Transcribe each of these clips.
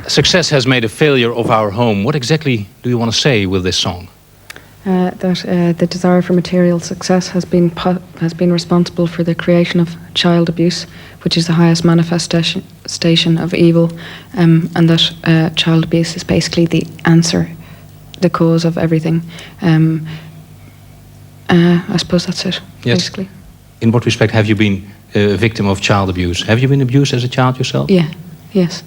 Success has made a failure of our home. What exactly do you want to say with this song? That the desire for material success has been responsible for the creation of child abuse, which is the highest manifestation of evil, and that child abuse is basically the answer, the cause of everything. I suppose that's it, yes. Basically. In what respect have you been a victim of child abuse? Have you been abused as a child yourself? Yeah, yes.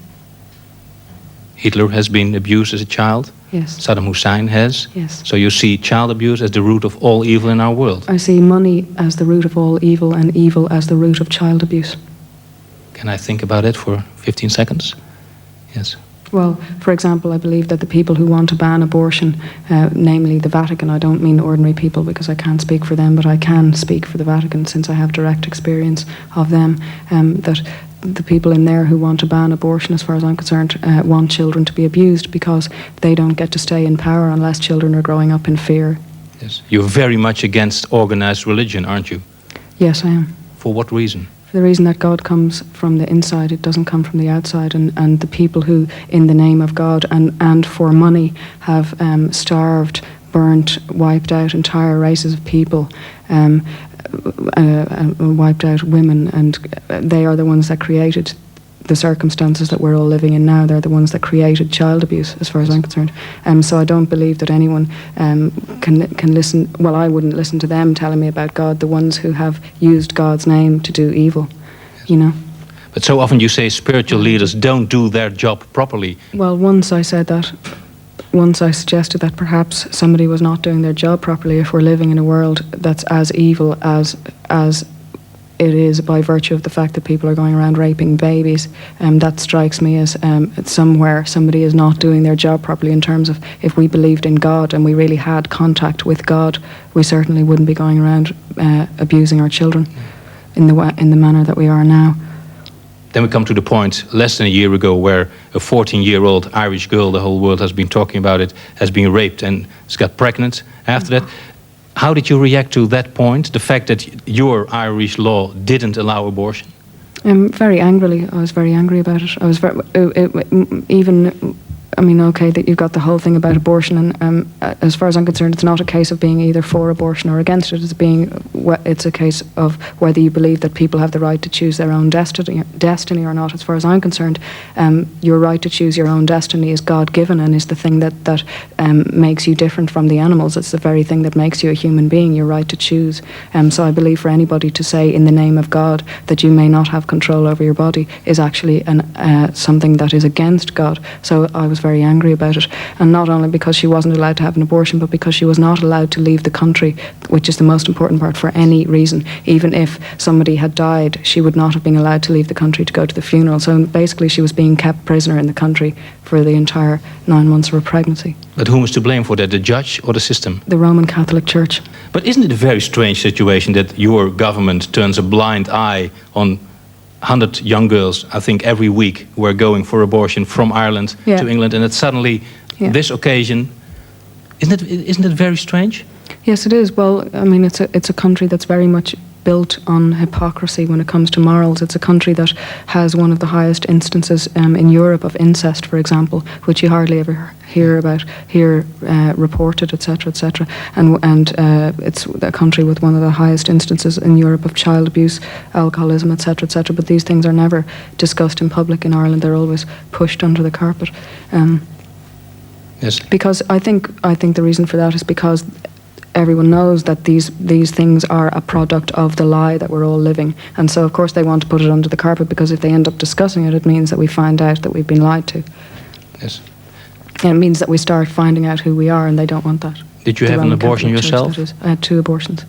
Hitler has been abused as a child? Yes. Saddam Hussein has? Yes. So you see child abuse as the root of all evil in our world? I see money as the root of all evil and evil as the root of child abuse. Can I think about it for 15 seconds? Yes. Well, for example, I believe that the people who want to ban abortion, namely the Vatican, I don't mean ordinary people because I can't speak for them, but I can speak for the Vatican since I have direct experience of them, that the people in there who want to ban abortion, as far as I'm concerned, want children to be abused because they don't get to stay in power unless children are growing up in fear. Yes. You're very much against organized religion, aren't you? Yes, I am. For what reason? For the reason that God comes from the inside, it doesn't come from the outside, and the people who, in the name of God and for money, have starved, burnt, wiped out entire races of people, wiped out women, and they are the ones that created the circumstances that we're all living in now. They're the ones that created child abuse, as far as I'm concerned. So I don't believe that anyone can listen. Well, I wouldn't listen to them telling me about God, the ones who have used God's name to do evil, you know. But so often you say spiritual leaders don't do their job properly. Well, once I said that. Once I suggested that perhaps somebody was not doing their job properly if we're living in a world that's as evil as it is by virtue of the fact that people are going around raping babies. That strikes me as somewhere somebody is not doing their job properly in terms of if we believed in God and we really had contact with God, we certainly wouldn't be going around abusing our children in the manner that we are now. Then we come to the point less than a year ago where a 14-year-old Irish girl, the whole world has been talking about it, has been raped and has got pregnant after that. How did you react to that point, the fact that your Irish law didn't allow abortion? Very angrily. I was very angry about it. I was okay, that you've got the whole thing about abortion, and as far as I'm concerned, it's not a case of being either for abortion or against it. It's a case of whether you believe that people have the right to choose their own destiny or not. As far as I'm concerned, your right to choose your own destiny is God-given and is the thing that makes you different from the animals. It's the very thing that makes you a human being, your right to choose. So I believe for anybody to say in the name of God that you may not have control over your body is actually something that is against God. So I was very angry about it, and not only because she wasn't allowed to have an abortion, but because she was not allowed to leave the country, which is the most important part, for any reason. Even if somebody had died, she would not have been allowed to leave the country to go to the funeral. So basically she was being kept prisoner in the country for the entire 9 months of her pregnancy. But whom is to blame for that, the judge or the system? The Roman Catholic Church. But isn't it a very strange situation that your government turns a blind eye on 100 young girls, I think, every week who are going for abortion from Ireland to England, and that suddenly this occasion, isn't it very strange? Yes, it is. Well, I mean, it's a country that's very much built on hypocrisy when it comes to morals. It's a country that has one of the highest instances in Europe of incest, for example, which you hardly ever hear about here reported, etc., etc. And it's a country with one of the highest instances in Europe of child abuse, alcoholism, etc., etc. But these things are never discussed in public in Ireland. They're always pushed under the carpet. Yes. Because I think the reason for that is because everyone knows that these things are a product of the lie that we're all living, and so of course they want to put it under the carpet, because if they end up discussing it, it means that we find out that we've been lied to. Yes. And it means that we start finding out who we are, and they don't want that. Did you have an abortion yourself? I had 2 abortions.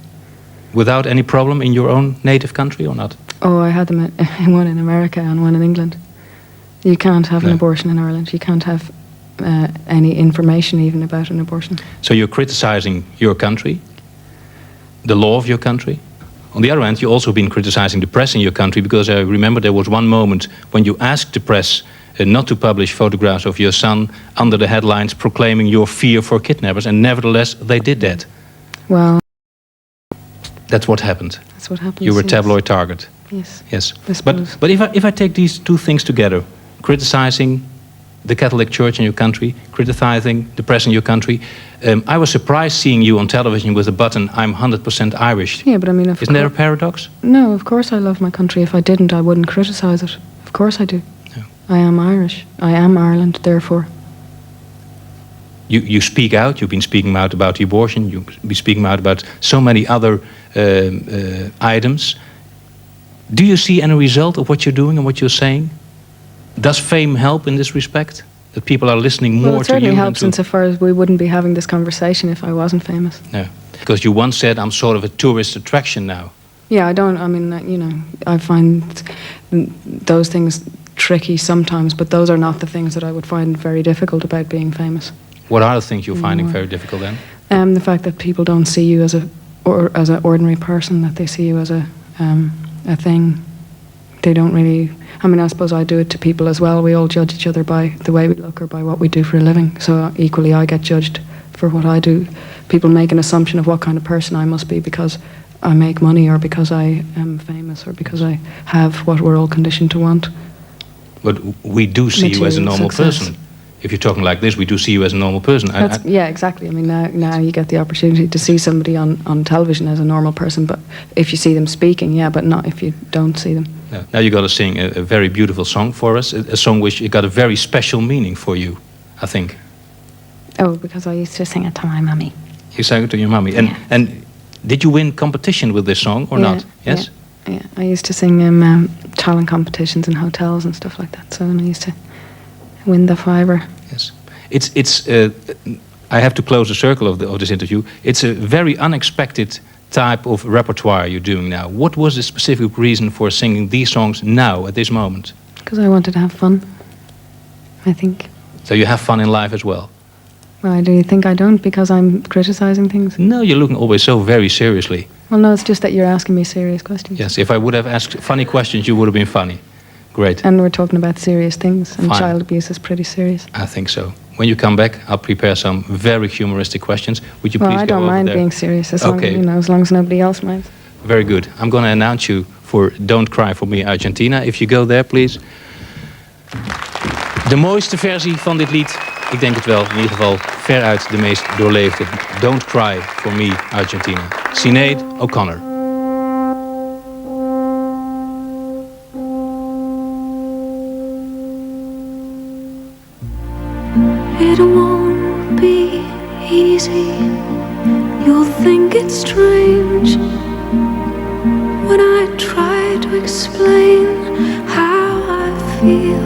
Without any problem in your own native country or not? Oh, I had them one in America and one in England. You can't have an abortion in Ireland. You can't have any information even about an abortion. So you're criticizing your country, the law of your country. On the other hand, you've also been criticizing the press in your country, because I remember there was one moment when you asked the press not to publish photographs of your son under the headlines proclaiming your fear for kidnappers, and nevertheless they did that. Well, that's what happened. That's what happened. You were a tabloid target. Yes. Yes. But if I take these two things together, criticizing the Catholic Church in your country, criticizing the press in your country. I was surprised seeing you on television with the button, "I'm 100% Irish." Yeah, but I mean, Isn't there a paradox? No, of course I love my country. If I didn't, I wouldn't criticise it. Of course I do. No. I am Irish. I am Ireland, therefore. You speak out. You've been speaking out about the abortion. You've been speaking out about so many other items. Do you see any result of what you're doing and what you're saying? Does fame help in this respect? That people are listening more Well, it to you? certainly helps insofar as we wouldn't be having this conversation if I wasn't famous. No, because you once said, "I'm sort of a tourist attraction now." Yeah, I mean, I find those things tricky sometimes, but those are not the things that I would find very difficult about being famous. What are the things you're finding very difficult then? The fact that people don't see you as an ordinary person, that they see you as a thing. They don't really. I mean, I suppose I do it to people as well. We all judge each other by the way we look or by what we do for a living. So equally, I get judged for what I do. People make an assumption of what kind of person I must be because I make money or because I am famous or because I have what we're all conditioned to want. But we do see you as a Material normal success. person. If you're talking like this, we do see you as a normal person. Yeah, exactly. I mean, now you get the opportunity to see somebody on television as a normal person, but if you see them speaking, yeah, but not if you don't see them. No. Now you got to sing a very beautiful song for us, a song which it got a very special meaning for you, I think. Oh, because I used to sing it to my mummy. You sang it to your mummy. Yeah. And did you win competition with this song or not? Yes? Yeah. I used to sing talent competitions in hotels and stuff like that, so then I used to win the fiver. Yes. It's I have to close the circle of this interview. It's a very unexpected type of repertoire you're doing now. What was the specific reason for singing these songs now, at this moment? Because I wanted to have fun, I think. So you have fun in life as well? Well, do you think I don't because I'm criticizing things? No, you're looking always so very seriously. Well, no, it's just that you're asking me serious questions. Yes, if I would have asked funny questions, you would have been funny. Great. And we're talking about serious things, and Fine. child abuse is pretty serious. I think so. When you come back, I'll prepare some very humoristic questions. Would you Well, please I go don't over mind there? being serious Okay. as long as nobody else minds. Very good. I'm going to announce you for Don't Cry For Me Argentina. If you go there, please. De mooiste versie van dit lied, ik denk het wel, in ieder geval veruit de meest doorleefde. Don't Cry For Me Argentina. Sinead O'Connor. It won't be easy. You'll think it's strange when I try to explain how I feel,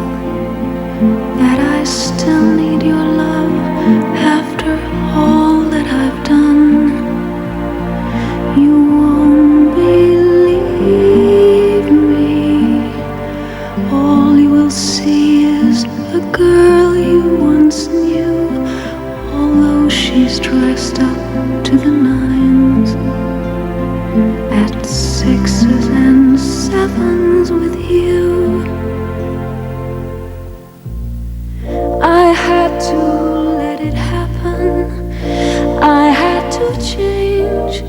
that I still need your love after all that I've done. You won't believe me. All you will see is a girl you once knew, although she's dressed up to the nines, at 6s and 7s with you. I had to let it happen, I had to change.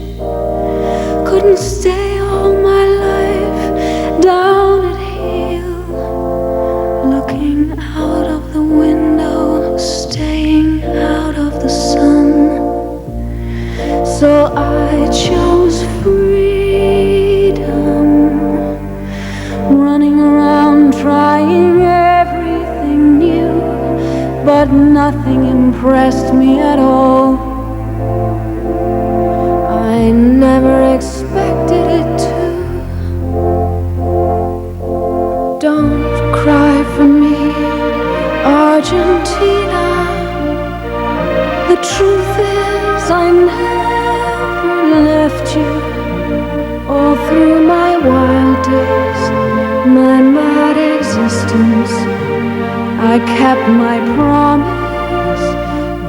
Couldn't stay all my life down at heel, looking out of the window, staying out of the sun. So I chose freedom, running around trying everything new, but nothing impressed me at all. I never expected it to. Don't cry for me, Argentina. The truth is I never left you. All through my wild days, my mad existence, I kept my promise.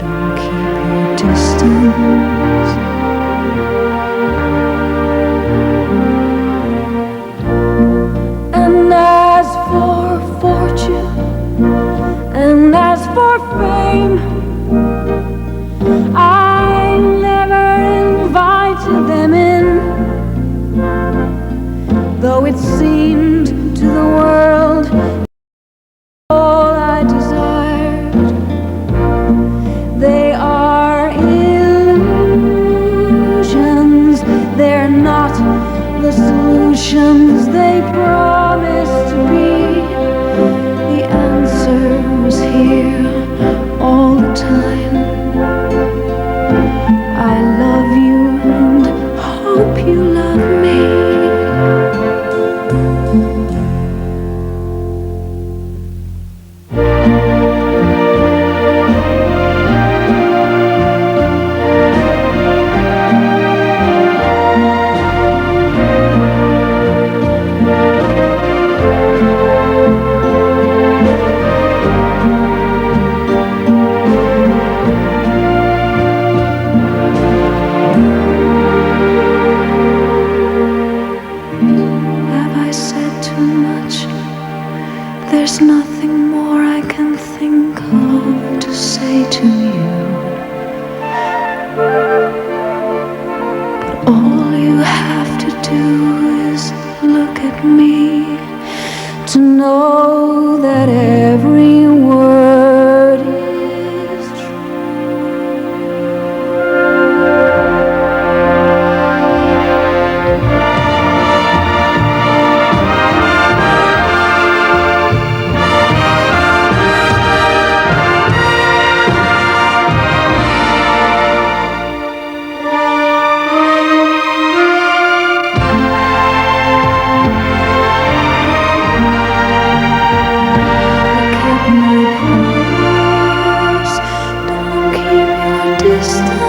Don't keep your distance. And as for fortune, and as for fame, I never invited them in, though it seemed to the world all I desired. at me to know that every word is keep my promise. Don't keep your distance.